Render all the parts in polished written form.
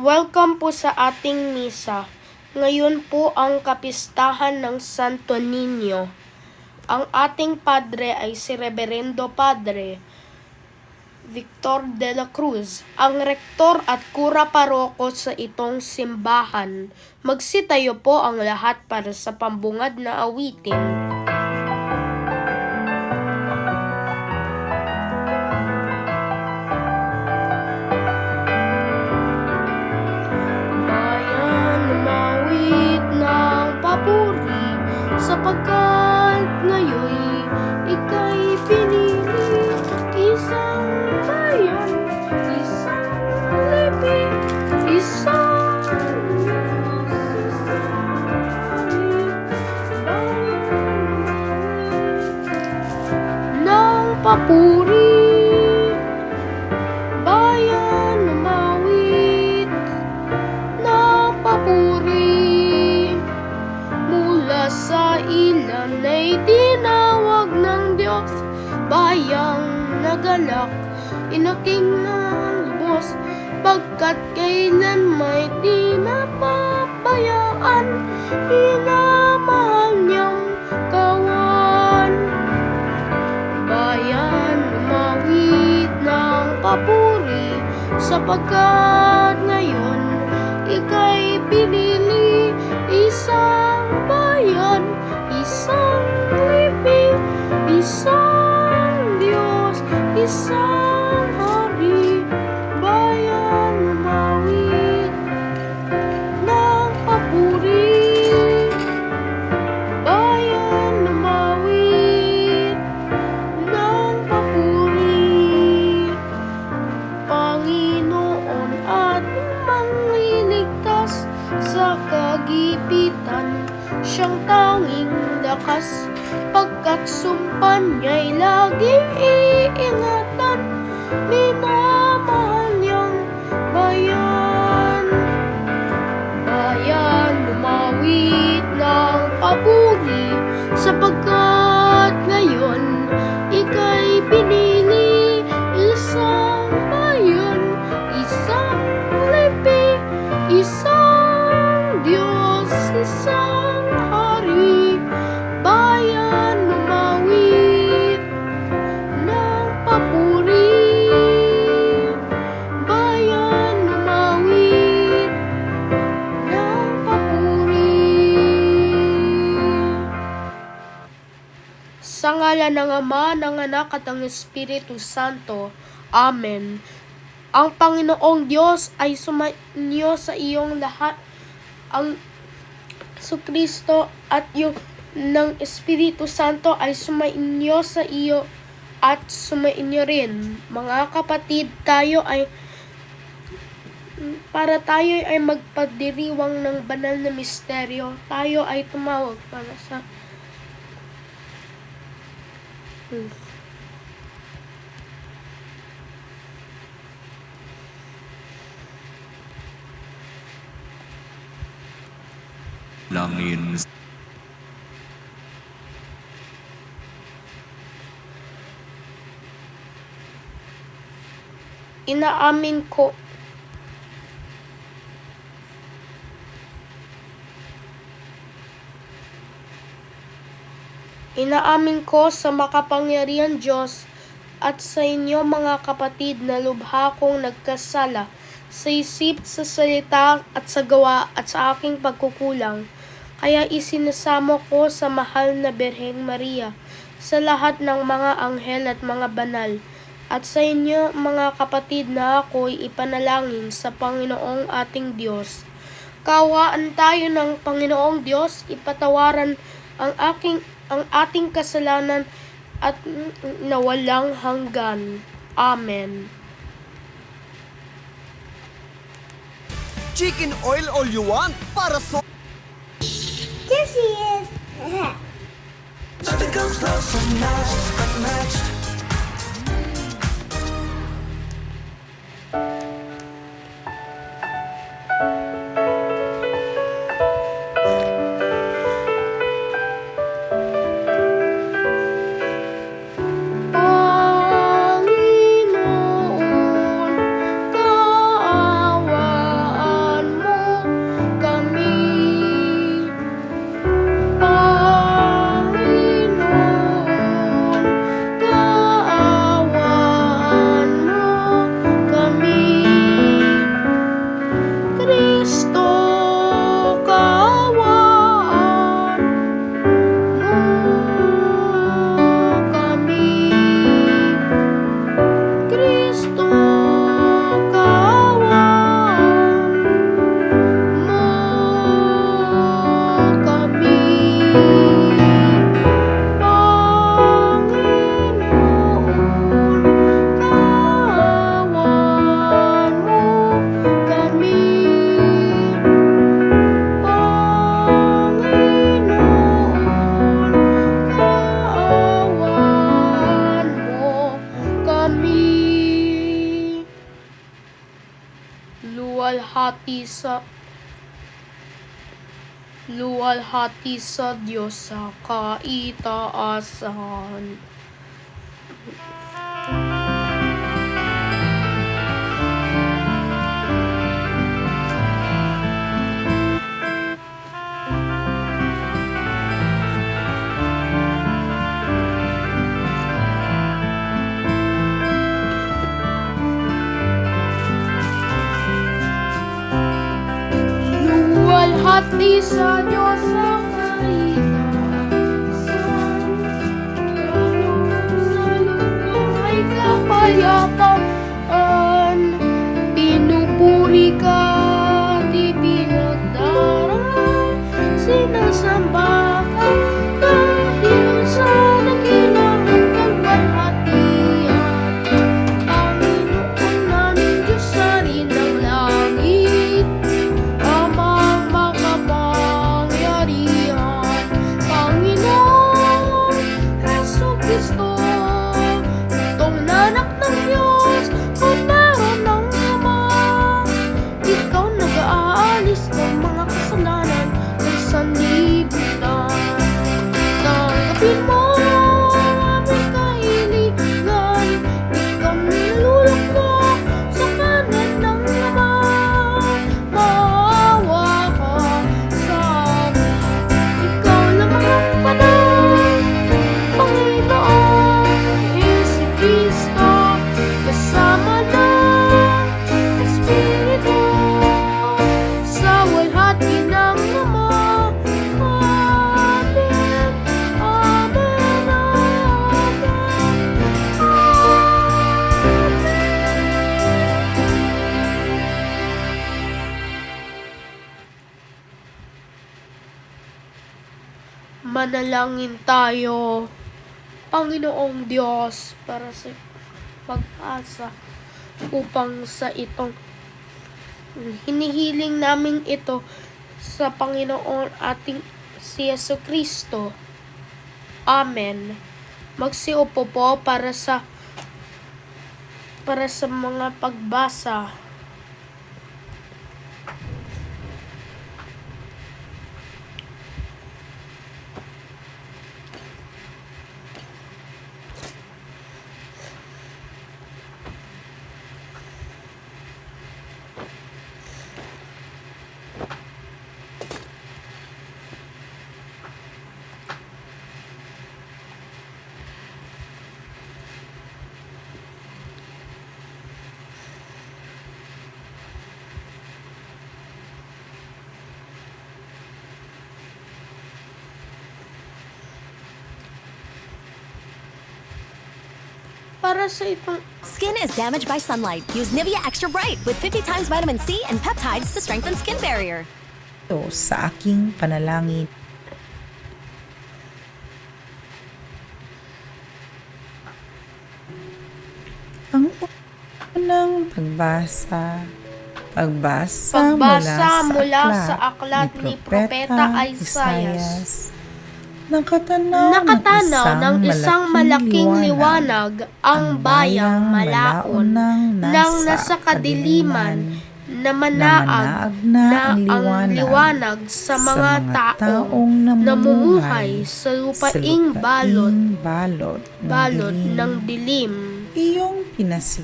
Welcome po sa ating misa. Ngayon po ang kapistahan ng Santo Niño. Ang ating padre ay si Reverendo Padre Victor de la Cruz, ang rektor at kura paroko sa itong simbahan. Magsitayo po ang lahat para sa pambungad na awitin. Sapagkat ngayon ika'y pinili, isang bayan, isang lipi, isang ng papuri, bayan umawit ng papuri. Mula sa ilan ay tinawag ng Diyos, bayang nagalak, inaking ng lubos, pagkat kailan may di napabayaan, minamahal niyang kawan. Bayan umawit ng papuri, sapagkat ngayon ika'y pinili, isang bayan, isang lipi, isang Diyos, isang hari. Bayan umawit ng papuri, bayan umawit ng papuri. Panginoon ating mangliligtas sa kagipitan, siyang tanging lakas, pagkat sumpa niya'y laging iingatan, minamahal niyang bayan. Bayan umawit ng papuri, sapagkat ngayon ika'y pinili, isang bayan, isang lipi, isang Diyos, isang hari. Bayan umawit ng papuri, bayan umawit ng papuri. Sa ngalan ng Ama, ng Anak at ng Espiritu Santo. Amen. Ang Panginoong Diyos ay sumainyo sa iyong lahat, ang Kristo at yung ng Espiritu Santo ay sumainyo sa iyo at sumainyo rin. Mga kapatid, tayo ay magpagdiriwang ng banal na misteryo. Tayo ay tumawag para sa langin. Inaamin ko sa makapangyarihan Diyos at sa inyo mga kapatid na lubha kong nagkasala sa isip, sa salita at sa gawa at sa aking pagkukulang. Kaya isinasamo ko sa mahal na Birheng Maria, sa lahat ng mga anghel at mga banal, at sa inyo mga kapatid na ako'y ipanalangin sa Panginoong ating Diyos. Kaawaan tayo ng Panginoong Diyos, ipatawaran ang ating kasalanan at nawalang hanggan. Amen. Chicken oil all you want para so... There she is. Nothing comes close, unmatched. Panginoon, kaawaan luwalhati sa Diyos sa kaitaasan. Luwalhati sa Diyos sa kaitaasan, sa loob ay kapayapaan. Pinupuri ka at ipinagdarang, sinasamba ka dahil sa dakilang kalwalhatian. Panginoon namin Diyos sa rin ng langit, Amang makapangyarihan, Panginoon Jesucristo, itong nanak ng Diyos, Kordero ng Ama. Ikaw nag-aalis ng mga kasalanan ng sanlibutan. Tanggapin mo ang aming kahilingan, ikaw niluluklok sa kanan ng Ama. Maawa ka sa amin, ikaw lamang ang panay, Panginoong Jesucristo, kasama ng Espiritu, sa walhati ng Ama. Amen, amen, amen, Manalangin tayo. Panginoong Diyos, para sa pag-asa upang sa itong hinihiling namin ito sa Panginoon ating si Jesucristo. Amen. Magsiupo po para sa mga pagbasa. Para sa itong Skin is damaged by sunlight. Use Nivea Extra Bright with 50 times vitamin C and peptides to strengthen skin barrier. Ito sa aking panalangin. Ang unang pagbasa mula sa aklat ni Propeta Isaias. Nakatanaw ng isang malaking liwanag ang bayang malaon nang nasa kadiliman na manaag na ang liwanag sa mga taong namumuhay sa lupaing balot ng dilim.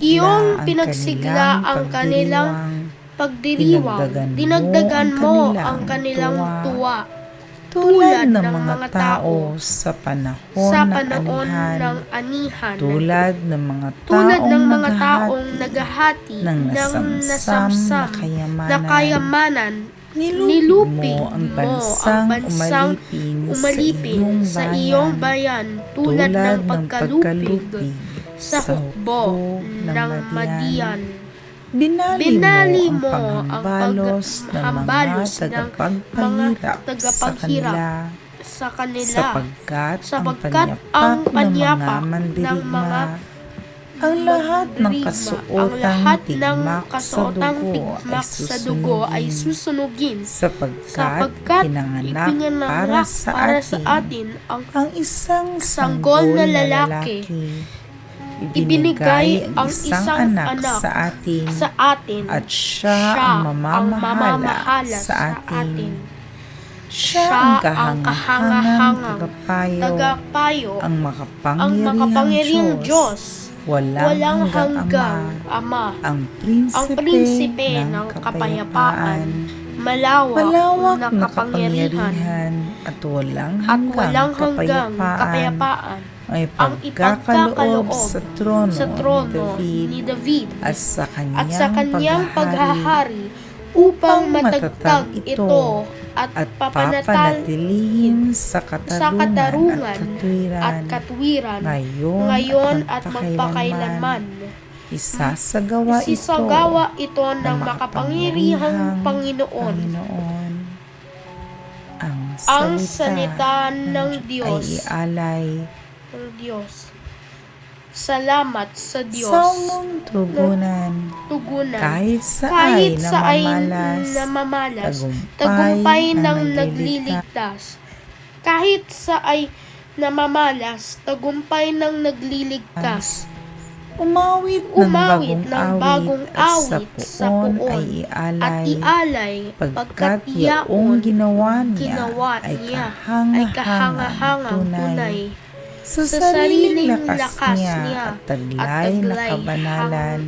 Iyong pinagsigla ang kanilang pagdiriwang, dinagdagan mo ang kanilang tuwa. Tulad ng mga tao sa panahon ng anihan, tulad ng mga taong naghahati ng nasamsam na kayamanan, nilupig mo ang bansang umalipin sa iyong bayan tulad ng pagkalupig sa hukbo ng Madian. Binali mo ang panghambalos ng mga tagapaghirap sa kanila, sapagkat ang panyapak ng mga ang lahat ng kasuotang tigmak sa dugo ay susunugin, sapagkat ipinanganak para sa atin ang isang sanggol na lalaki. ibinigay ang isang anak sa atin at siya ang mamamahala sa atin. Siya ang kahangahangang Tagapayo, ang ang makapangyarihang Diyos, Diyos, walang hanggang Ama, ang ang prinsipe ng kapayapaan, malawak na kapangyarihan at walang at walang hanggang kapayapaan ay ang pagkakaloob sa trono, sa trono ni ni David at sa at sa kanyang paghahari paghahari upang matatag ito at papanatilihin sa sa katarungan katarungan at katwiran ngayon at magpakailanman. Isasagawa ito ng makapangyarihang Panginoon. Ang salita ng Diyos ng Diyos. Salamat sa Diyos. Sa mong tugunan, Tugunan. kahit Kahit sa ay namamalas, namamalas, tagumpay tagumpay ng ng nagliligtas. Kahit sa ay namamalas, tagumpay ng nagliligtas. umawit ng bagong awit sa poon ay At ialay, ialay, pagkat pagkat yaong yaon ginawa niya ay ay kahangahangang tunay sa sariling lakas niya at taglay na kabanalan.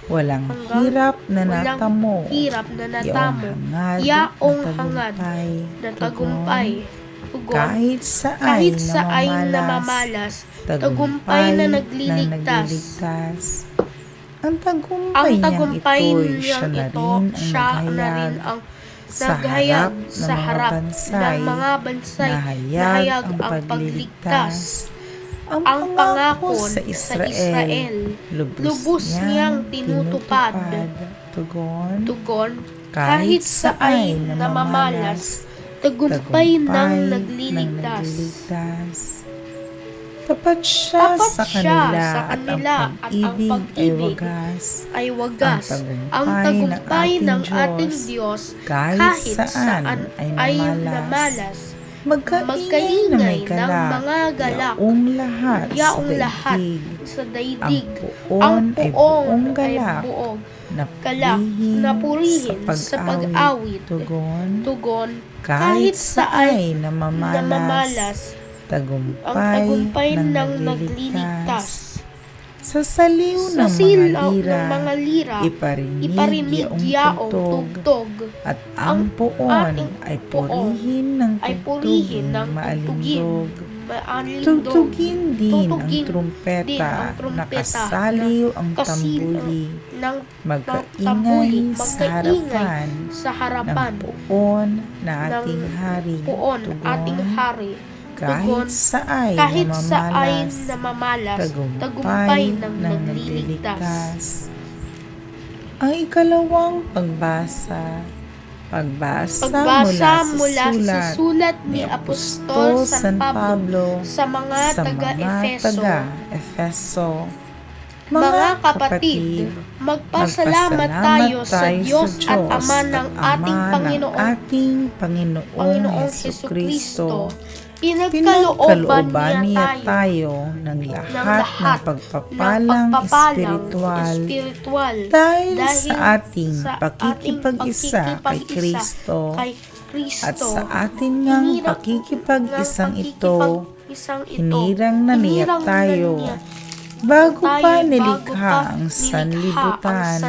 Walang hirap na natamo, yaong hangad na tagumpay, tugon, kahit kahit sa sa ay namamalas, namamalas, tagumpay na nagliligtas. Ang Ang tagumpay tagumpay niyang ito, niyang siya na rin ang naghayag sa harap ng mga bansay, nahayag ang pagligtas. Ang pangako sa Israel, lubos niyang tinutupad. Tugon, kahit sa ay namamalas, tagumpay ng nagliligtas. Tapat siya sa kanila at ang pag-ibig ay wagas. Ang tagumpay ng ating Diyos, kahit saan ay namalas. Magkaingay ng mga galak, yaong lahat sa daigdig. Ang poong ay buog, galak na purihin sa pag-awit. Tugon, kahit sa ay namamalas, ang tagumpay ng nagliligtas. Sa saliw ng mga lira, iparinig yaong tugtog, at ang poon ay purihin ng purihin ng maalindog. maalindog. Tugtugin din ang Tugtugin trumpeta, din ang trumpeta, nakasaliw ang tambuli, ng magkaingay sa harapan sa harapan ng poon na ating hari. poon Tugon, ating hari. kahit sa ay namamalas, tagumpay ng nagliligtas. Ang ikalawang pagbasa Mula sa sulat ni Apostol San Pablo sa mga taga-Efeso. Mga kapatid, magpasalamat tayo sa Diyos at Ama ng ating Panginoong Jesucristo. Pinagkalooban niya tayo ng lahat ng pagpapalang espiritual dahil sa ating pakikipag-isa kay Kristo at sa ating ngang pakikipag-isang ito, hinirang na niya tayo bago pa nilikha ang sanlibutan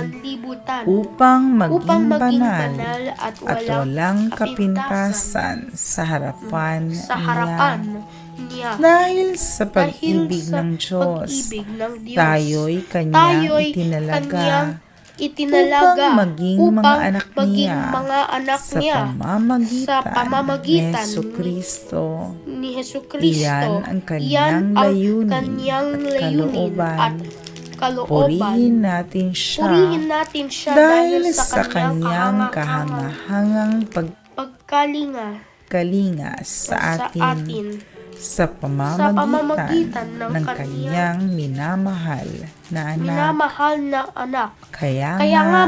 upang maging banal at walang kapintasan sa harapan niya. Dahil sa pag-ibig ng Diyos, tayo'y Kanyang itinalaga upang maging mga anak niya sa pamamagitan ni Jesucristo. Iyan ang kanyang layunin at kalooban. Purihin natin siya dahil sa kanyang kahangahangang pagkalinga sa atin sa pamamagitan ng kanyang minamahal na anak. Kaya nga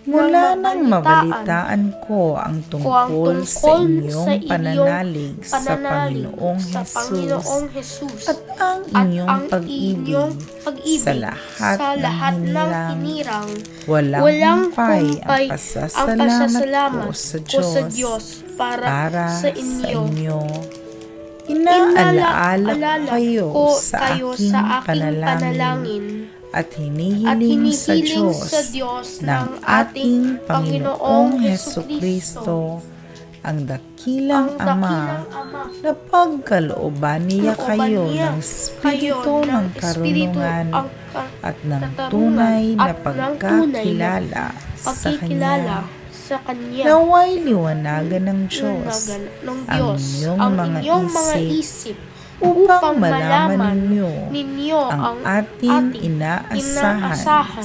Mula nang mabalitaan ko ang tungkol sa inyong pananalig sa Panginoong Jesus at ang inyong pag-ibig sa lahat ng hinirang, walang humpay ang pasasalamat ko sa Diyos para sa inyo. Inaalaala kayo sa aking panalangin at hinihiling sa Diyos ng ating Panginoong Hesukristo, ang dakilang Ama, na pagkalooban niya kayo ng Espiritu ng karunungan at ng tunay na pagkakilala sa Kanya. Naway liwanagan ng Diyos ang inyong mga isip upang malaman ninyo ang ating inaasahan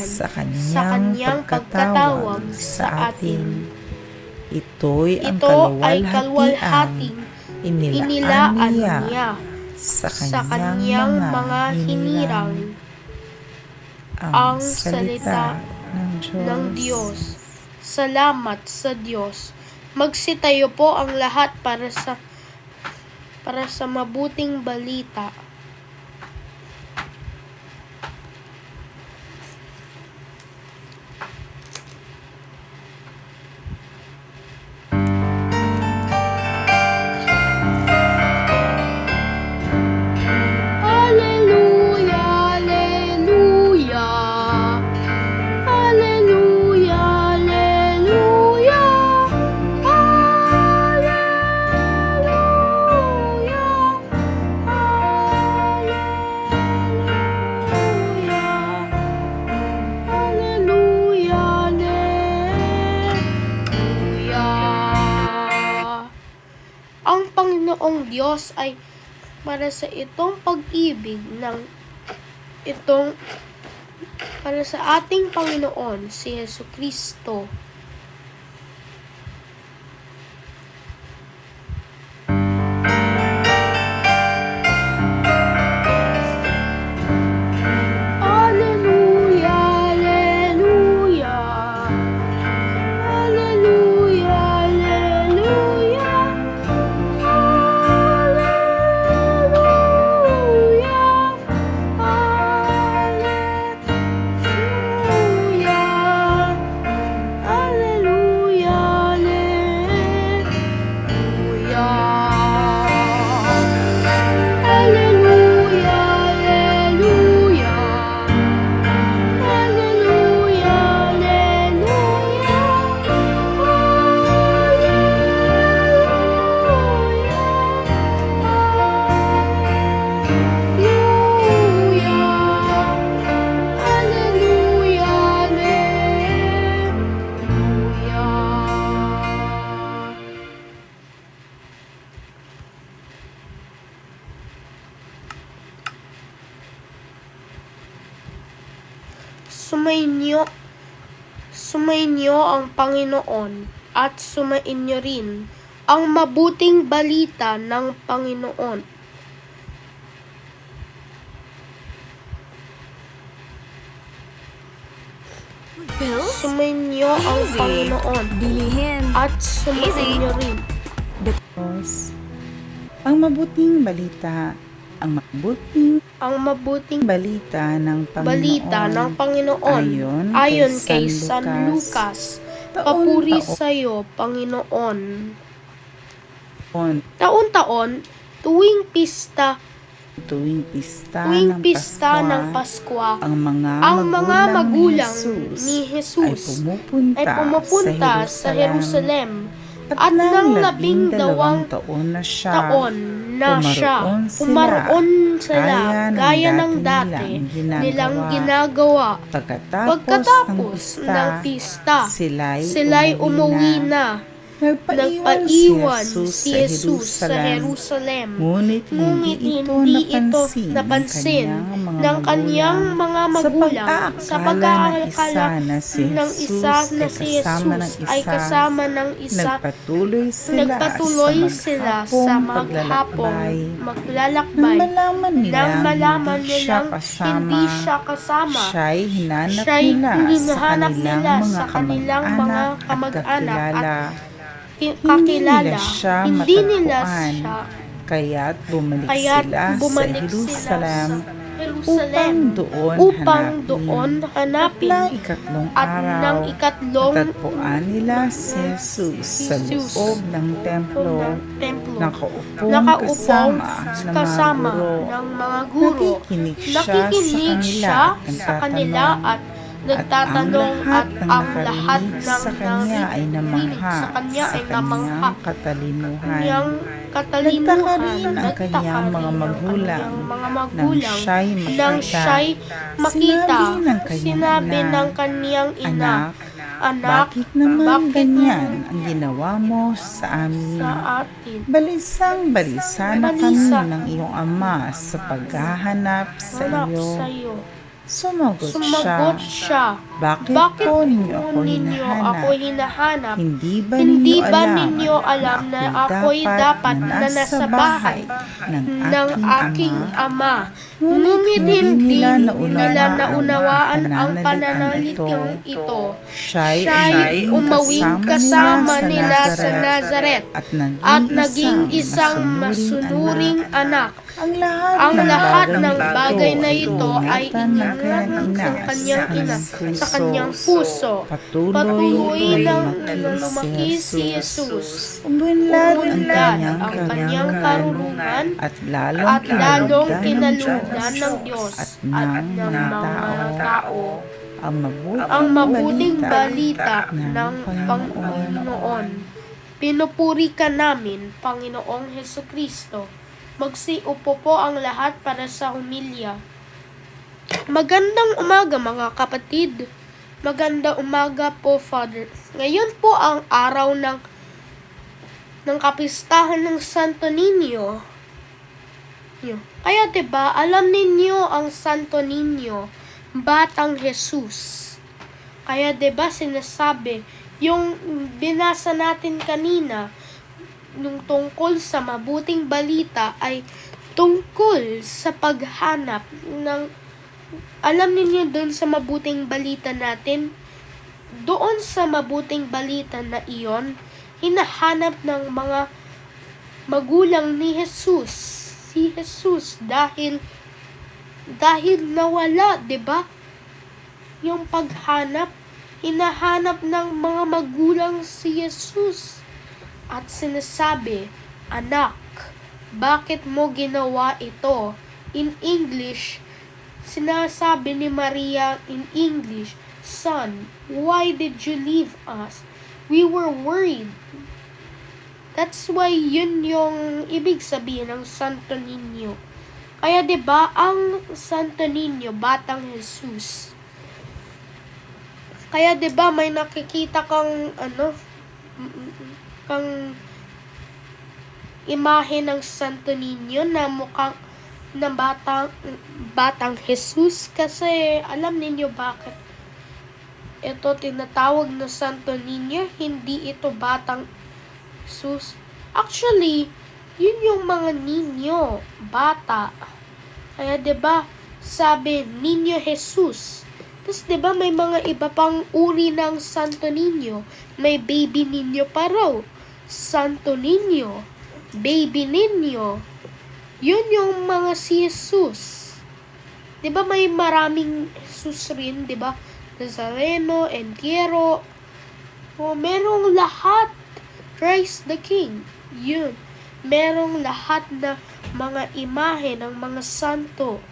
sa Kanyang pagkatawag sa atin. Ito'y ang kaluwalhatiang inilaan niya sa Kanyang mga hinirang, ang salita ng Diyos. Salamat sa Diyos. Magsitayo po ang lahat para sa mabuting balita. Hallelujah, hallelujah. Hallelujah, hallelujah. Hallelujah. Hallelujah, hallelujah. Ang Panginoong Diyos ay para sa para sa ating Panginoon si Hesukristo. Hallelujah, hallelujah. Hallelujah, hallelujah. Sumainyo ang Panginoon at sumainyo rin ang mabuting balita ng Panginoon. Sumainyo ang Panginoon Bilihin. at sumainyo rin. Diyos. Ang mabuting balita, ang mabuting balita ng Panginoon, ayon kay San Lucas. Papuri sa iyo, Panginoon. Taon-taon, tuwing pista ng Paskwa, ang mga magulang ni Jesus ay pumupunta sa Jerusalem at ng 12 taon na siya, pumaroon sila gaya ng dati nilang ginagawa. Pagkatapos ng pista, sila'y umuwi na Nagpaiwan si Jesus sa Jerusalem, ngunit hindi ito napansin ng kanyang mga magulang sa pag-aakala ng isa na si Jesus ay kasama ng isa. Nagpatuloy sila sa maghapong maglalakbay nang malaman nilang hindi siya kasama. Siya'y hinahanap nila sa kanilang mga kamag-anak at kakilala, hindi nila siya, kaya't bumalik sila sa Jerusalem upang doon hanapin at ng ikatlong natagpuan nila si Jesus sa loob ng templo, nakaupong kasama ng mga guro. Nakikinig siya sa kanila at nagtatanong at ang lahat ng sa kanya ay namangha sa kanya ay namangha katalinuhan. katalinuhan. Nagtaka rin ang kanyang mga magulang nang siya'y makita. Sinabi ng kanyang ina, Anak, bakit naman ganyan ang ginawa mo sa amin? sa atin? Balisang-balisa na kami ng iyong ama sa paghahanap sa Anak iyo. sa'yo. Sumagot Siya, Bakit po ninyo ako hinahanap? Hindi ba ninyo alam na ako'y dapat na nasa bahay ng aking ama? Ngunit hindi nila naunawaan ang pananalitang ito. Siya'y umawing kasama nila sa Nazaret at naging isang masunuring anak. Ang Ang lahat ng bagay na ito ay iniingatan iniingatan ng kanyang ina sa kanyang puso. Patuloy nang lumaki si Jesus. Umunlad Umunlad ang kanyang karunungan at at lalong kinalugdan ng Diyos at at ng ng mga tao. ang Mabuting balita ng Panginoon. Pinupuri ka namin, Panginoong Hesukristo. Magsiupo po ang lahat para sa humilya. Magandang umaga mga kapatid. Magandang umaga po, Father. Ngayon po ang araw ng kapistahan ng Santo Niño. Kaya 'di ba, alam ninyo ang Santo Niño, Batang Jesus. Kaya 'di ba sinasabi, yung binasa natin kanina, nung tungkol sa mabuting balita ay tungkol sa paghanap ng, alam niyo doon sa mabuting balita natin, doon sa mabuting balita na iyon, hinahanap ng mga magulang ni Jesus, si Jesus, dahil nawala, 'di ba? Yung paghanap, hinahanap ng mga magulang si Jesus. At sinasabi, Anak, bakit mo ginawa ito? In English, sinasabi ni Maria in English, Son, why did you leave us? We were worried. That's why yun yung ibig sabihin ng Santo Niño. Kaya 'di ba ang Santo Niño, Batang Jesus. Kaya 'di ba may nakikita kang kang imahe ng Santo Niño na mukhang na batang Jesus, kasi alam ninyo bakit ito tinatawag na Santo Niño, hindi ito Batang Jesus. Actually, yun yung mga ninyo, bata. Kaya 'di ba sabi Niño Jesus. Tapos 'di ba may mga iba pang uri ng Santo Niño. May baby Niño pa raw. Santo Niño, Baby Niño. Yun yung mga si Jesus. 'Di ba may maraming Jesus rin, 'di ba? Nazareno, Entierro. Merong lahat. Christ the King. Yun. Merong lahat na mga imahe ng mga santo.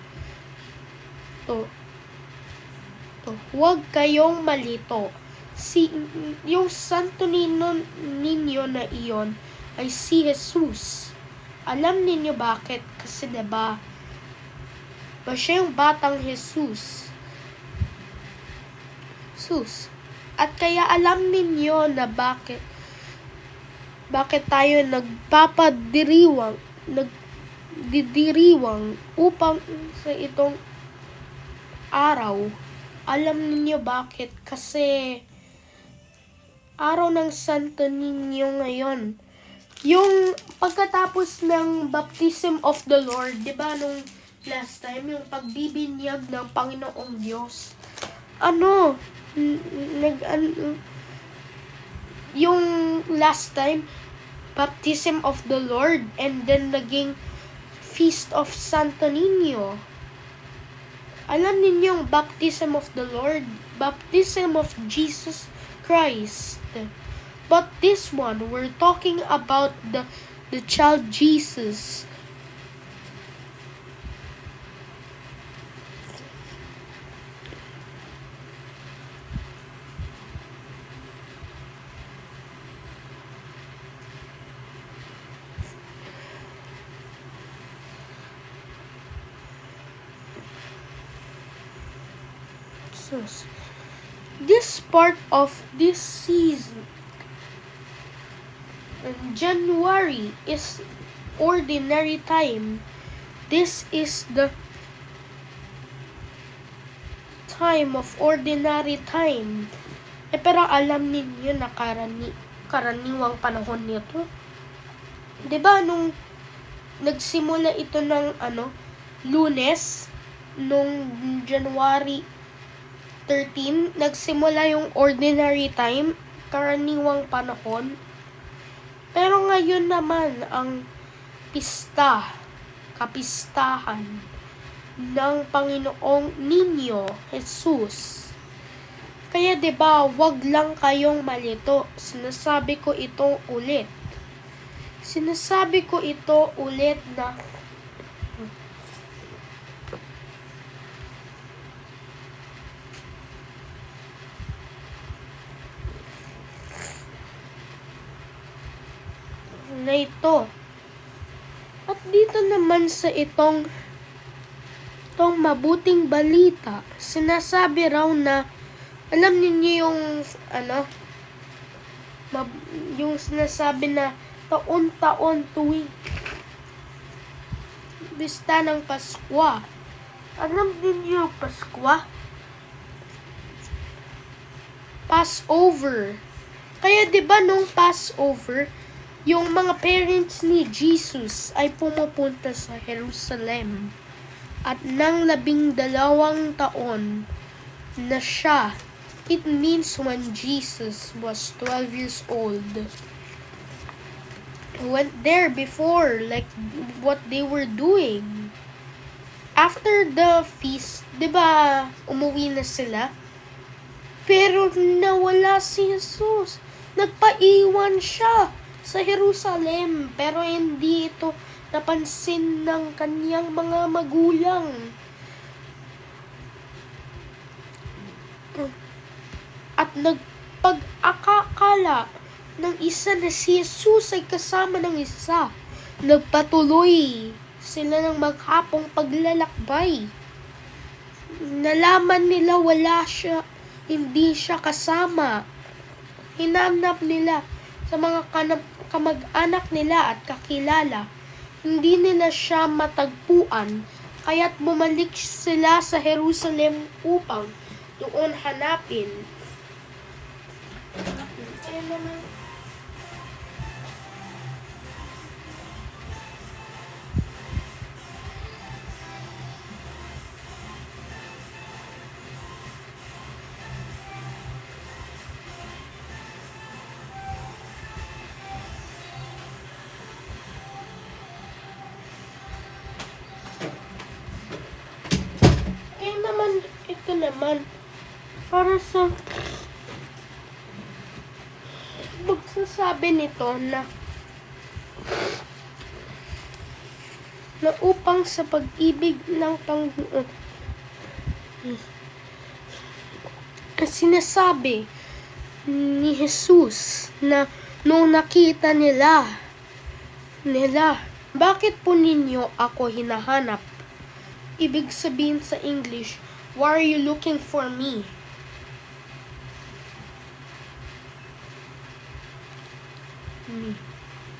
Huwag kayong malito. Yung Santo Niño na iyon ay si Jesus. Alam ninyo bakit? Kasi 'di ba siya yung Batang Jesus. At kaya alam ninyo na bakit Bakit tayo nagdidiriwang upang sa itong araw? Alam niyo bakit? Kasi araw ng Santo Niño ngayon. Yung pagkatapos ng baptism of the Lord, 'di ba nung last time yung pagbibinyag ng Panginoong Diyos. Yung last time baptism of the Lord and then naging Feast of Santo Niño. Alam niyo yung baptism of the Lord, baptism of Jesus Christ. But this one, we're talking about the child Jesus. This part of this season, January, is ordinary time. This is the time of ordinary time. Pero alam ninyo na karaniwang panahon nito. 'Di ba nung nagsimula ito ng Lunes, nung January 13, nagsimula yung ordinary time, karaniwang panahon. Pero ngayon naman ang kapistahan ng Panginoong Niño Jesus. Kaya 'di ba, wag lang kayong malito. Sinasabi ko ito ulit na ito. At dito naman sa itong mabuting balita, sinasabi raw na, alam niyo yung yung sinasabi na taon-taon tuwing bista ng Paskwa. Alam niyo yung Paskwa? Passover. Kaya 'di ba nung Passover, yung mga parents ni Jesus ay pumupunta sa Jerusalem. At nang 12 taon na siya, it means when Jesus was 12 years old. Went there before, like what they were doing. After the feast, 'di ba, umuwi na sila? Pero nawala si Jesus. Nagpaiwan siya sa Jerusalem, pero hindi ito napansin ng kaniyang mga magulang. At nagpag-akakala ng isa na si Jesus ay kasama ng isa. Nagpatuloy sila ng maghapong paglalakbay. Nalaman nila wala siya, hindi siya kasama. Hinanap nila sa mga kamag-anak nila at kakilala. Hindi nila siya matagpuan, kaya't bumalik sila sa Jerusalem upang doon hanapin. Ito naman, para sa magsasabi nito na upang sa pag-ibig ng Panginoon, sinasabi ni Jesus na nung nakita nila, bakit po ninyo ako hinahanap? Ibig sabihin sa English, why are you looking for me?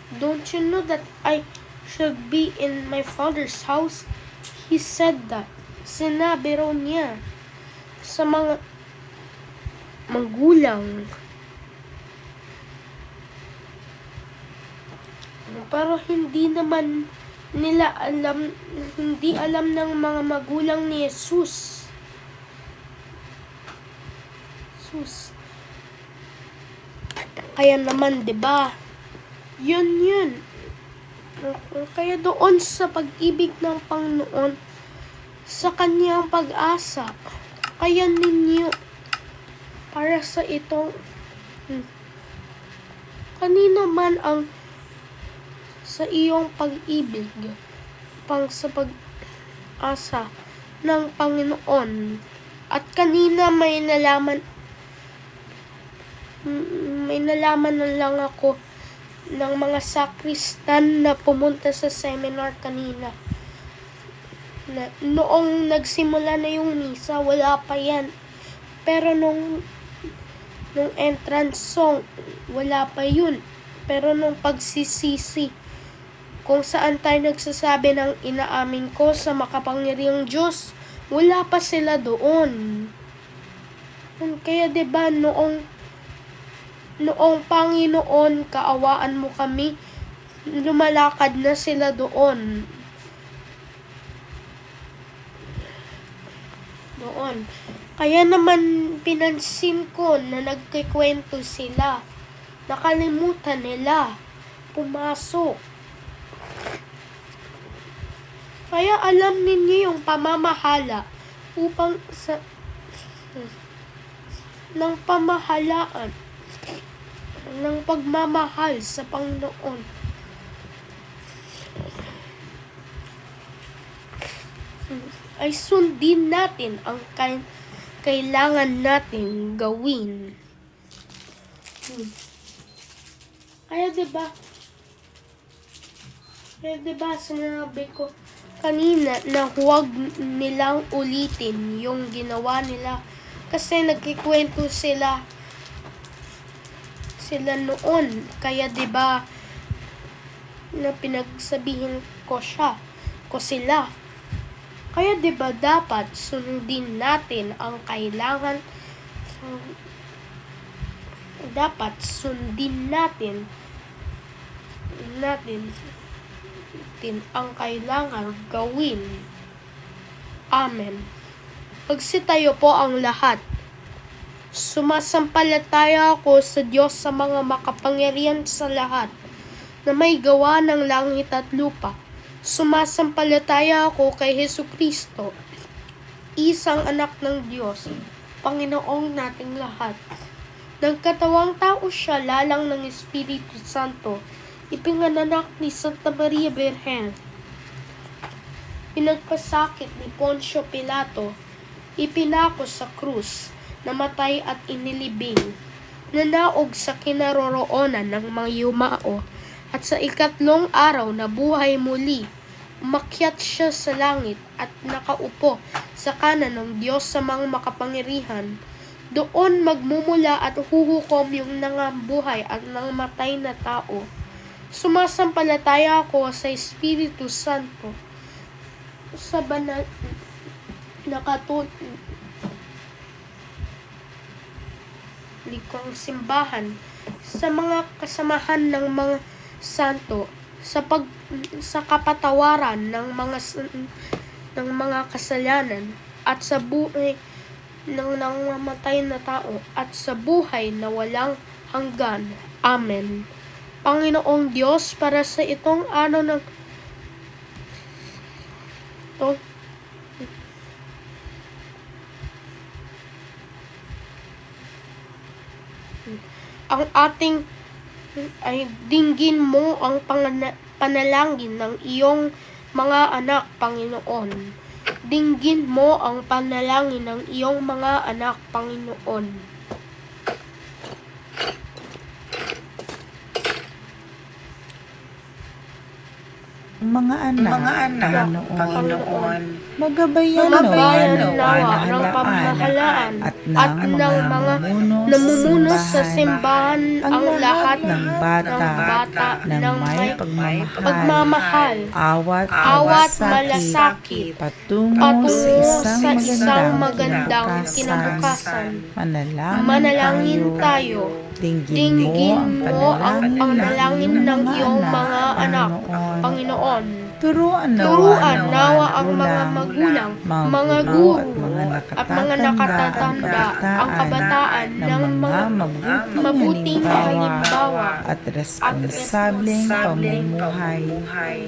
Don't you know that I should be in my father's house? He said that. Sinabi raw niya sa mga magulang. Pero hindi naman nila alam, hindi alam ng mga magulang ni Jesus. Kaya naman, 'di ba? Yun. Kaya doon sa pag-ibig ng Panginoon, sa kanyang pag-asa, kaya ninyo para sa itong kanino man ang sa iyong pag-ibig sa pag-asa ng Panginoon. At kanina may nalaman na lang ako ng mga sakristan na pumunta sa seminar kanina. Noong nagsimula na yung misa, wala pa yan. Pero nung entrance song, wala pa yun. Pero nung pagsisisi, kung saan tayo nagsasabi ng inaamin ko sa makapangyarihang Diyos, wala pa sila doon. Kaya 'di ba noong Panginoon, kaawaan mo kami, lumalakad na sila doon. Kaya naman pinansin ko na nagkikwento sila. Nakalimutan nila pumasok. Kaya alam ninyo yung pamamahala upang ng pamahalaan ng pagmamahal sa Panginoon. Ay sundin natin ang kailangan nating gawin. Kaya 'di ba sinabi ko kanina na huwag nilang ulitin yung ginawa nila kasi nagkikwento sila noon. Kaya 'di ba na pinagsabihin ko sila. Kaya 'di ba dapat sundin natin ang kailangan ang kailangan gawin. Amen. Magsitayo po ang lahat. Sumasampalataya ako sa Diyos sa mga makapangyarihan sa lahat na may gawa ng langit at lupa. Sumasampalataya ako kay Hesukristo, isang anak ng Diyos, Panginoong nating lahat. Nagkatawang tao siya lalang ng Espiritu Santo, ipinanganak ni Santa Maria Birhen. Pinagpasakit ni Poncio Pilato, ipinako sa krus, namatay at inilibing, nanaog sa kinaroroonan ng mga yumao, at sa ikatlong araw na buhay muli, umakyat siya sa langit at nakaupo sa kanan ng Diyos sa mga makapangyarihan. Doon magmumula at huhukom yung nangabuhay at nangamatay na tao. Sumasampalataya ako sa Espiritu Santo, sa banal na katolikong simbahan, sa mga kasamahan ng mga santo, sa kapatawaran ng mga kasalanan, at sa buhay ng nangamatay na tao, at sa buhay na walang hanggan. Amen. Panginoong Diyos, para sa itong araw ng ang ating ay dinggin mo ang panalangin ng iyong mga anak, Panginoon. Dinggin mo ang panalangin ng iyong mga anak, Panginoon. mga anak, Panginoon. Magabayan Magabayan nawa ng nawa ng pamahalaan at ng mga namumuno sa simbahan ang lahat ng bata ng may pagmamahal, awat malasakit, patungo sa isang magandang kinabukasan. kinabukasan. Manalangin tayo. Dinggin mo ang panalangin ng iyong mga anak, Panginoon. Turuan Nawa ang mga magulang, mga guro, at mga nakatatanda ang kabataan ng mga mabuting halimbawa at responsableng pamumuhay.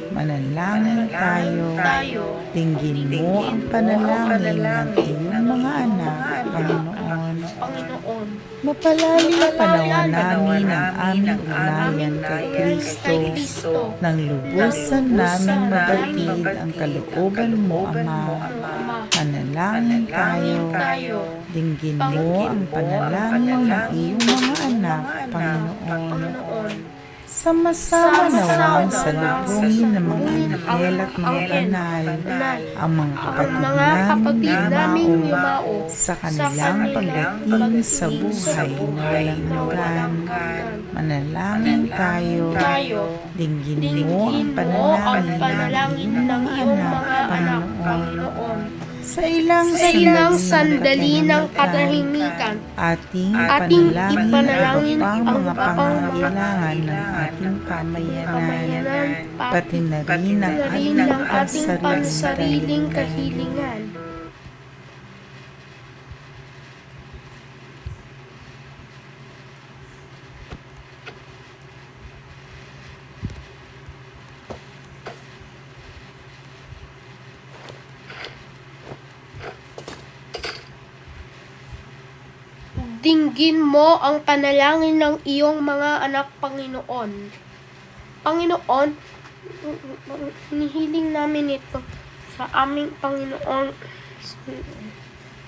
Manalangin tayo. Dinggin mo ang panalangin ng iyong mga anak, Panginoon. Mapalalim panawa namin ang aming ugnayan kay Kristo. Nang lubusan namin mabatid ang kalooban mo, Ama. Manalangin tayo. Dinggin mo ang panalangin ng iyong mga anak, Panginoon. Sama-sama nawang salubungin ng mga anghel at mga banal ang mga kapatid naming yumao sa kanilang pagdating sa buhay na walang hanggan. Manalangin tayo. Dinggin mo ang panalangin ng iyong mga anak, Panginoon. Sa ilang sandali ng katahimikan, ating ipanalangin ang mga pangangailangan ng ating pamayanan, pati na rin ang ating pansariling kahilingan. Dinggin mo ang panalangin ng iyong mga anak, Panginoon. Panginoon, nihiling namin ito sa aming Panginoon,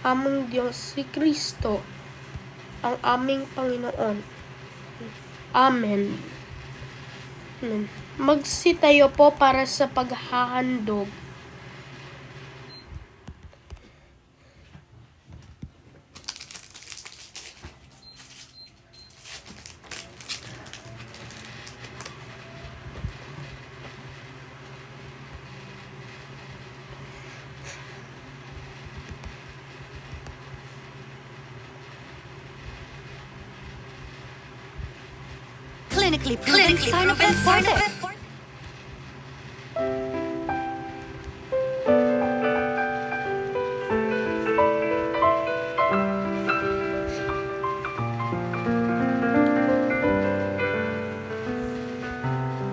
aming Diyos, si Kristo, ang aming Panginoon. Amen. Magsitayo po para sa paghahandog. Clinically proven sign of it.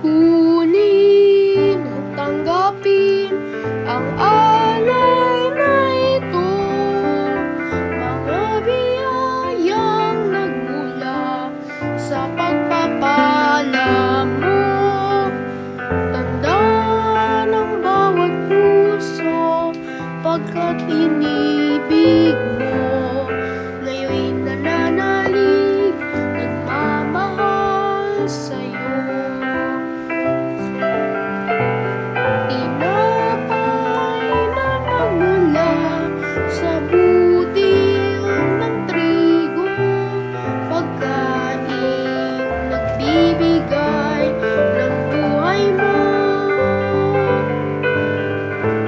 Kunin at tanggapin ang alay na ito, mga biyayang nagmula sa pagpapala mo. Tanda ng bawat puso pagkat inibig mo. Ngayon'y nananalig, nagmamahal sa'yo. Tinapay na nagmula sa budil ng trigo, pagkain nagbibigay ng buhay mo,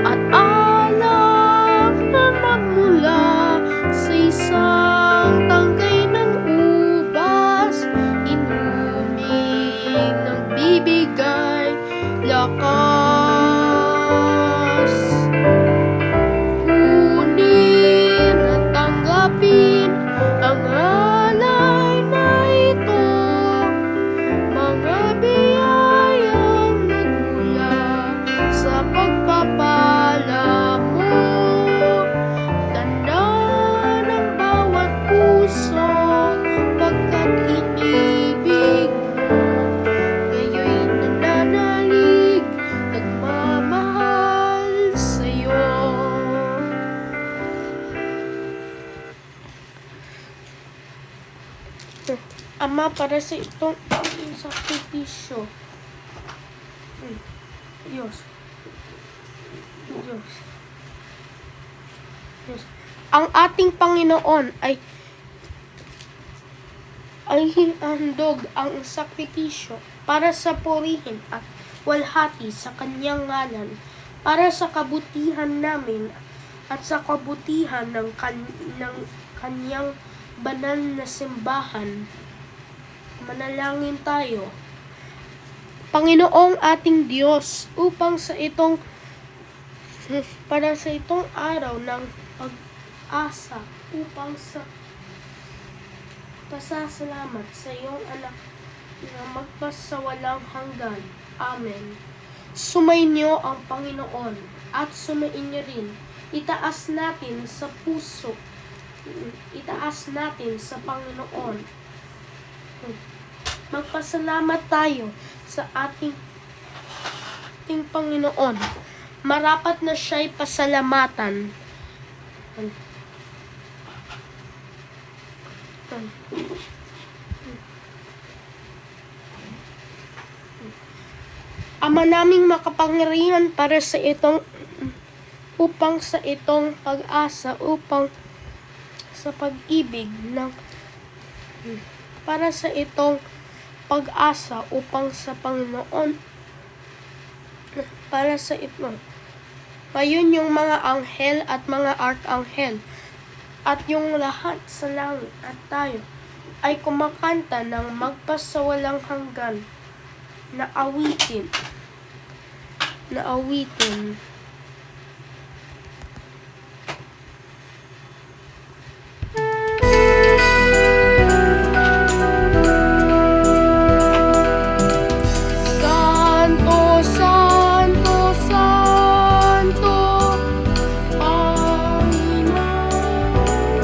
at alak na nagmula sa isang tangkay ng ubas, inuming nagbibigay lakas. Kunin at tanggapin ang alay na ito, mga biyayang nagmula sa pagpapala mo. Tanda ng bawat puso pagkat inibig mo. Ngayon'y nananalig, nagmamahal sa'yo. Ama, para sa itong sakripisyo, Diyos. Diyos. Diyos. Ang ating Panginoon ay hinandog ang sakripisyo para sa purihin at walhati sa kanyang ngalan, para sa kabutihan namin at sa kabutihan ng kanyang banal na simbahan. Manalangin tayo. Panginoong ating Diyos, para sa itong araw ng pag-asa, upang sa pasasalamat sa iyong anak na magpasawalang hanggan. Amen. Sumainyo ang Panginoon at sumainyo rin. Itaas natin sa puso. Itaas natin sa Panginoon. Magpasalamat tayo sa ating Panginoon. Marapat na siya'y pasalamatan. Ama naming makapangyarihan, para sa itong pag-asa, sa pag-ibig para sa itong pag-asa upang sa Panginoon, para sa ito. Ngayon yung mga anghel at mga arkanghel at yung lahat sa langit at tayo ay kumakanta ng magpasawalang hanggan na awitin. Santo, Santo, Santo, Panginoon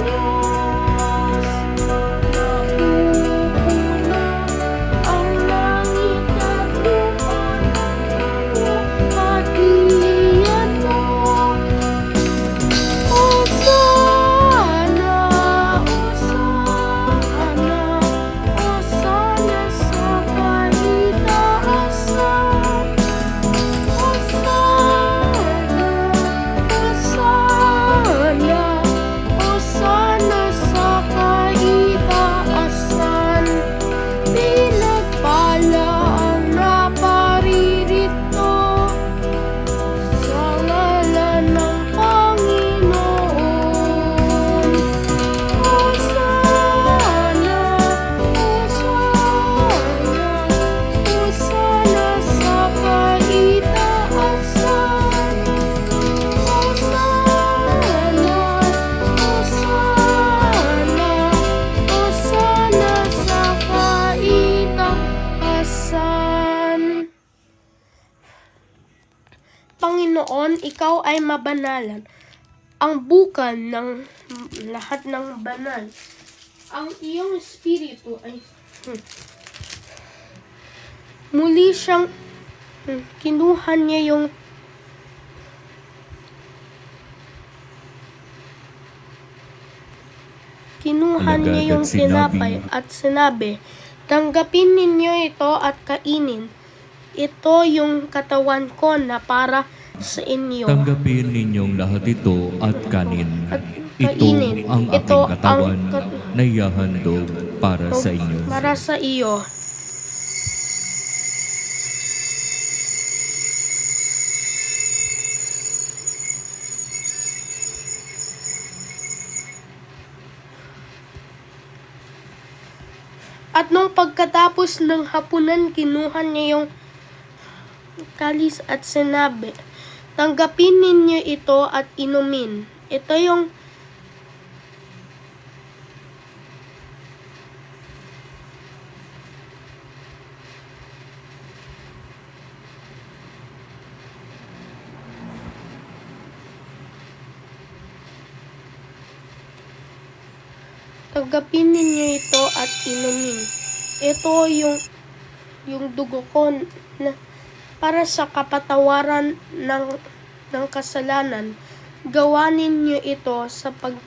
Diyos, napupuna ang langit at lupa ng hatian mo. Hosana, Hosana, Hosana sa kaitaasan. Hosana, Hosana, Hosana sa kaitaasan. Pinagpala ang naparirito sa ngalan ng Panginoon. Hosana, Hosana, Hosana sa kaitaasan. Hosana, Hosana, Hosana sa kaitaasan. Panginoon, ikaw ay mabanalan, ang bukal ng lahat ng banal. Ang iyong espiritu ay muli siyang kinuha niya yung Alagad at tinapay at sinabi, tanggapin ninyo ito at kainin. Ito yung katawan ko na para sa inyo. Tanggapin ninyong lahat ito at kanin. At Ito kainin. ang Ito aking katawan ang na ihahandog para sa inyo. Para sa iyo. At nung pagkatapos ng hapunan, kinuha niya yung kalis at sinabi, tanggapin ninyo ito at inumin. Ito yung tanggapin ninyo ito at inumin. Ito yung dugo ko na para sa kapatawaran ng kasalanan. Gawa ninyo ito sa pag-alala.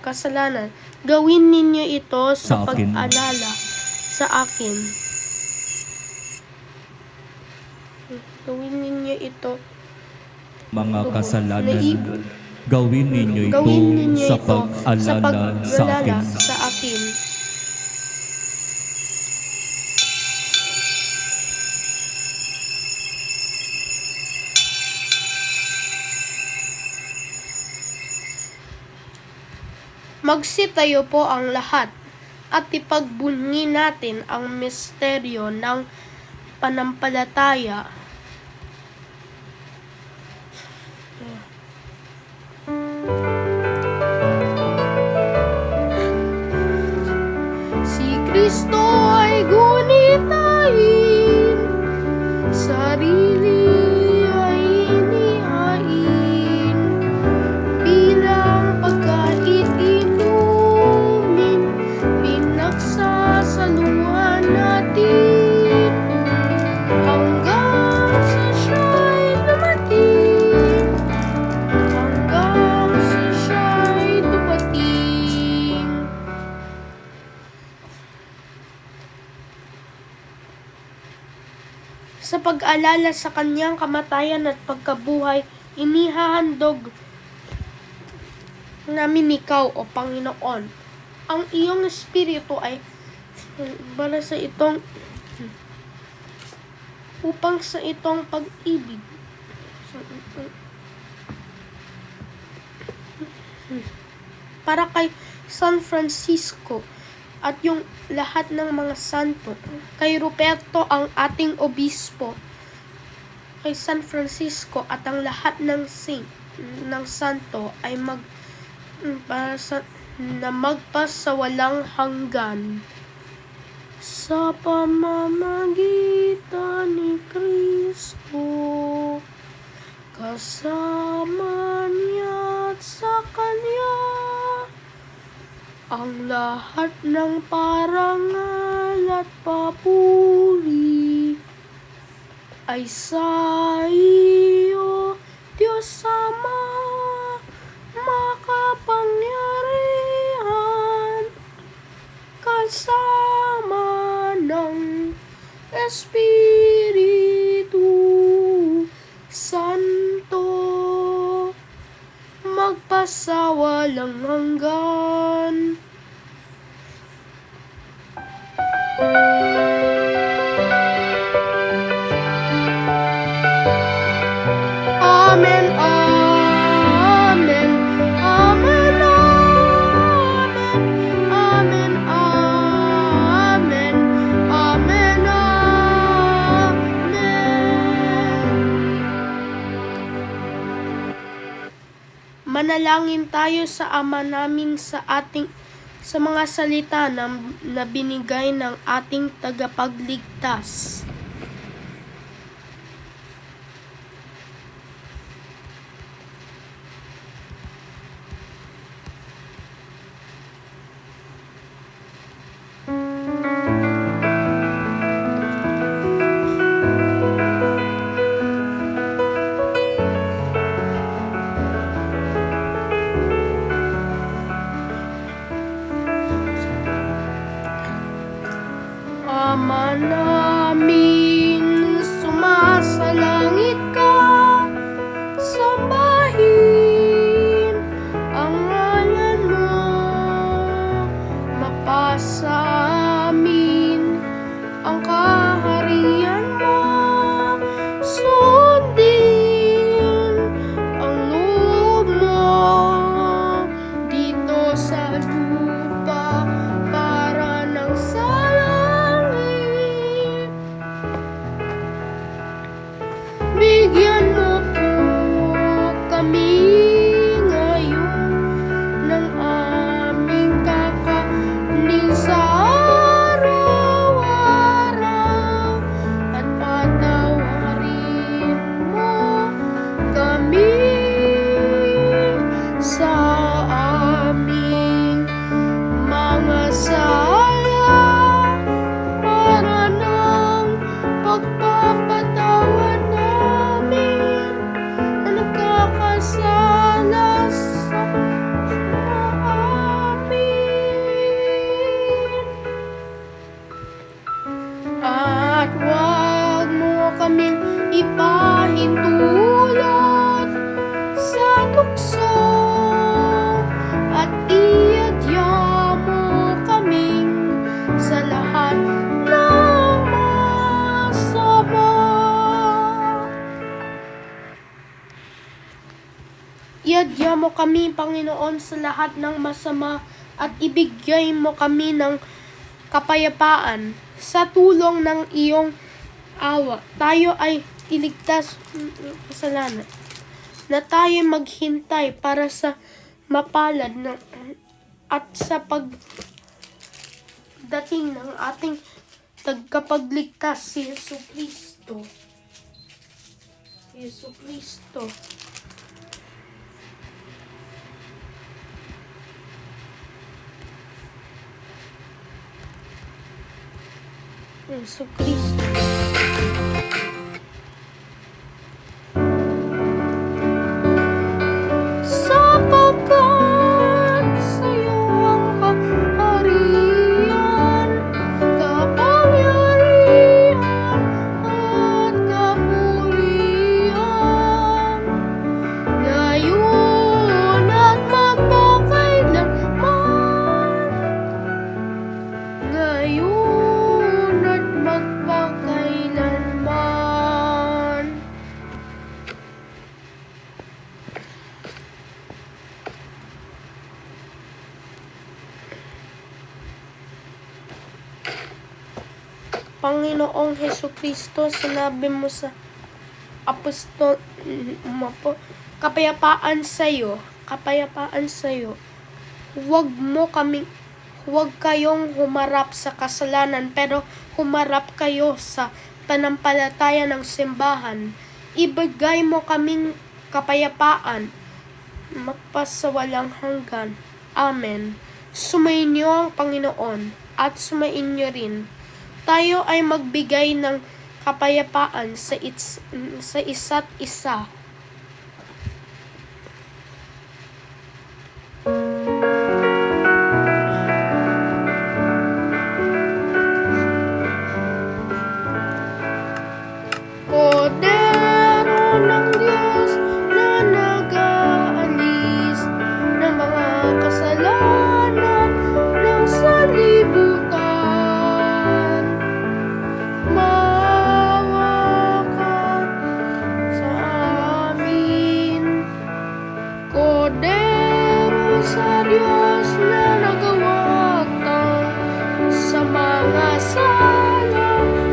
Kasalanan. Gawin ninyo ito sa Sa akin. pag-alala sa akin. Gawin ninyo ito. Mga kasalanan, gawin ninyo ito Gawin ninyo sa ito sa pag-alala sa akin. sa akin. Magsitayo po ang lahat at ipagbunyi natin ang misteryo ng panampalataya. Si Kristo ay gunitain, sarili ay inihain, bilang pagkait inumin, pinagsasaluhan natin, hanggang sa siya'y dumating, hanggang sa siya'y dumating. Sa pag-alala sa kanyang kamatayan at pagkabuhay, inihahandog namin ikaw, O Panginoon. Ang iyong espiritu ay para sa itong upang sa itong pag-ibig. Para kay San Francisco at yung lahat ng mga santo, kay Ruperto ang ating obispo, kay San Francisco at ang lahat ng santo ay magpasawalang hanggan. Sa pamamagitan ni Kristo, kasama niya at sa Kanya, ang lahat ng parangal at papuri ay sa iyo, Diyos Ama, makapangyarihan, kasama ng Espiritu Santo, magpasawalang hanggan. Amen, amen, amen, amen, amen, amen, amen. Manalangin tayo sa Ama namin sa mga salita na binigay ng ating tagapagligtas. Ama namin, sumasalangit ka, sambahin ang ngalan mo, mapasa amin ang kaharian mo, sundin ang loob mo dito sa lupa para ng sa langit. Bigyan mo po kami ngayon ng aming kakanin sa araw-araw, at patawarin mo kami sa aming mga sala, para ng pagpapatawad namin na nagkakasala sa amin. Iadya mo kami, Panginoon, sa lahat ng masama at ibigay mo kami ng kapayapaan. Sa tulong ng iyong awa, tayo ay iligtas ng kasalanan, na tayo maghintay para sa mapalad at sa pagdating ng ating tagapagligtas, si Yesu Kristo. Yesu Kristo. Yesu Kristo. Sapagkat sa'yo ang kaharian, kapangyarihan at kapurihan, ngayon at magpakailanman. Ngayon at magpakailanman. Panginoong Hesus Kristo, sinabi mo sa apostol mo po, kapayapaan sa'yo. Huwag kayong humarap sa kasalanan, pero humarap kayo sa panampalataya ng simbahan. Ibigay mo kaming kapayapaan, magpasawalang hanggan. Amen. Sumayin niyo ang Panginoon at sumayin niyo rin. Tayo ay magbigay ng kapayapaan sa isa't isa. Kordero ng Diyos na nag-aalis ng mga kasalanan ng sanlibutan, maawa ka sa amin. Kordero sa Diyos na nagawatang sa mga sala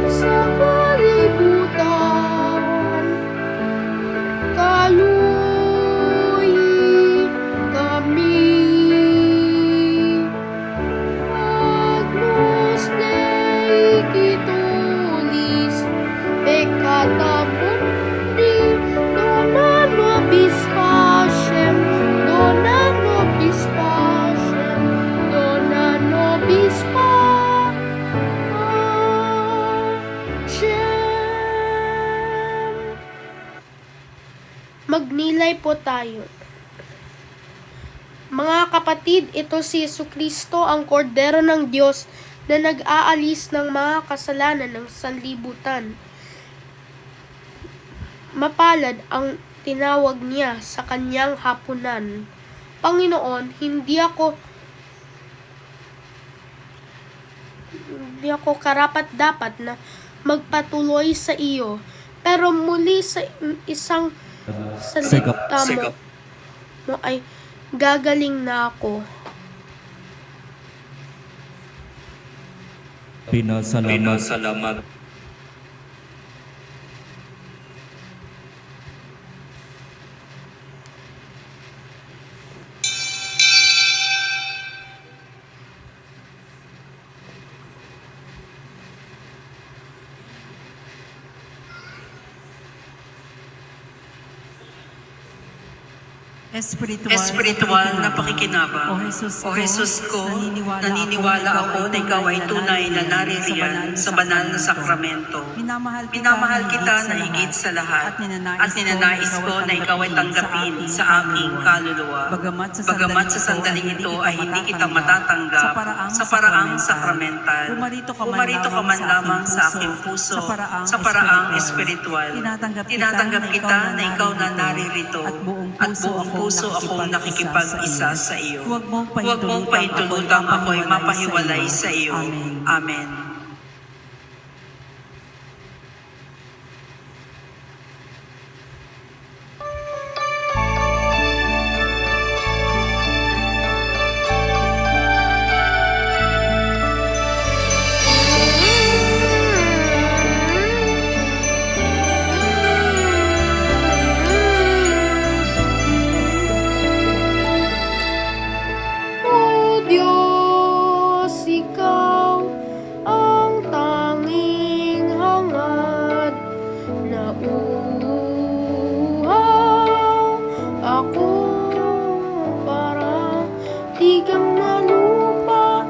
sa kalibutan, kaluhi kami. Agnus Dei Titulis, peccata mundi, dona nobis pacem, dona nobis pacem, dona nobis pacem. Magnilay po tayo. Mga kapatid, ito si Yesu Kristo, ang kordero ng Diyos na nag-aalis ng mga kasalanan ng sanlibutan. Mapalad ang tinawag niya sa kanyang hapunan. Panginoon, hindi ako karapat-dapat na magpatuloy sa iyo, pero muli sa isang salita mo ay gagaling na ako. Pinasalamat. Espiritual na pakikinabang. O Jesus ko, naniniwala ako na ikaw ay tunay na naririyan sa banal na sakramento. Minamahal kita na higit sa lahat at ninanais ko na ikaw ay tanggapin sa aking kaluluwa. Bagamat sa sandaling ito ay hindi kita matatanggap sa paraang sakramental. Pumarito ka man lamang sa aking puso sa paraang espiritual. Tinatanggap kita na ikaw na naririto at buong puso akong nakikipag-isa sa iyo. Huwag mong paitulutang ako'y mapahiwalay sa iyo. Amen. ako parang tigang na lupa.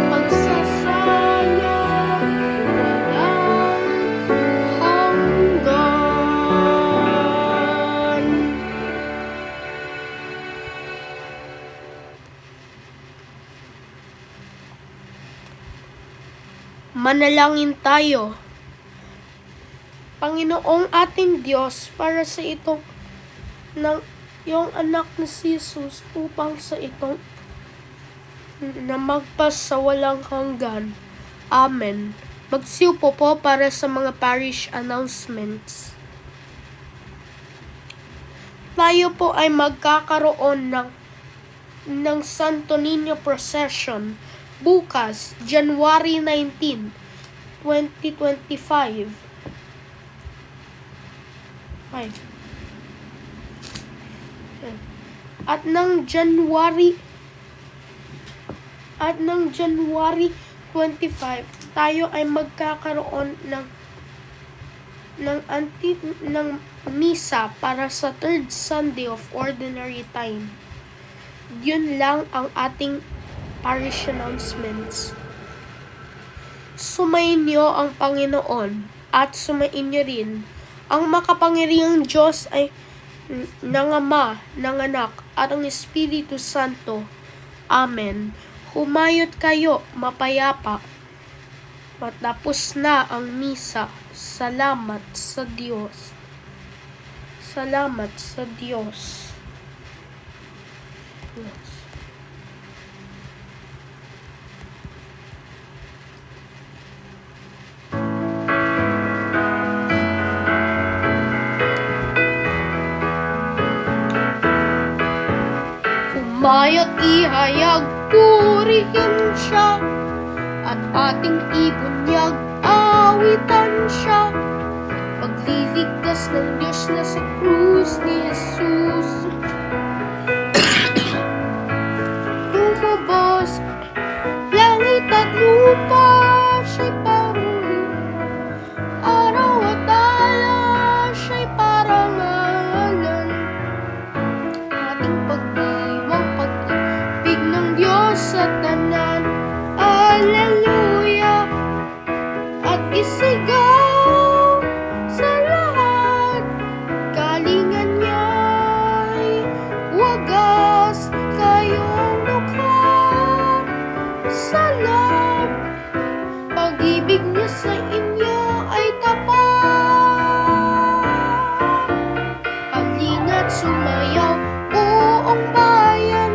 pagsasala walang hanggan. Manalangin tayo. Panginoong ating Diyos, para sa itong ng iyong anak na si Jesus upang sa itong na magpasawalang hanggan. Amen. Magsiupo po para sa mga parish announcements. Tayo po ay magkakaroon ng Santo Niño Procession bukas, January 19, 2025. At ng January 25 tayo ay magkakaroon ng misa para sa third Sunday of Ordinary Time. Yun lang ang ating parish announcements. Sumayin niyo ang Panginoon at sumayin niyo rin ang makapangyarihang Diyos ay ng Ama, ng Anak, at ang Espiritu Santo. Amen. Humayot kayo, mapayapa. Matapos na ang misa. Salamat sa Diyos. Salamat sa Diyos. Humayat ihayag, purihin siya, at ating ibunyag, awitan siya. Pagliligtas ng Diyos na sa krus ni Jesus. Tumabas, langit at lupa, siya'y parang araw at alay, siya'y parangalan. Ating pagdiwang pag-ibig ng Diyos sa tanan. Alleluia! At isigaw sa lahat, galingan niya'y wagas kayong dukha. Salam, pag-ibig niya sa inyo ay tapat. Halina't sumayaw, buong bayan,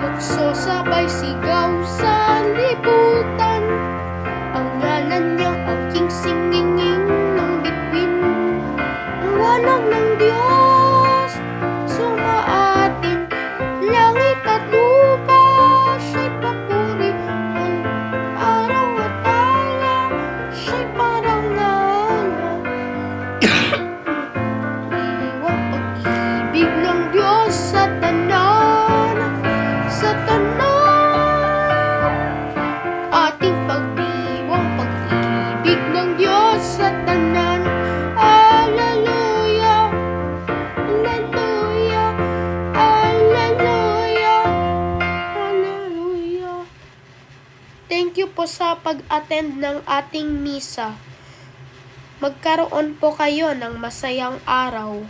lukso sabay sigaw sa libutan. Ang ngalan niyang aking singinging ng bituin, ang wanag ng Diyos sumaatin. Langit at lupa, siya'y papurihan, araw at alay, siya'y parangalan. Iwang pag-ibig ng Diyos sa tanan, sa tanan. Ating pagdiwang pag-ibig ng Diyos sa tanan. Alleluia, Alleluia, Alleluia, Alleluia. Thank you po sa pag-attend ng ating misa. Magkaroon po kayo ng masayang araw.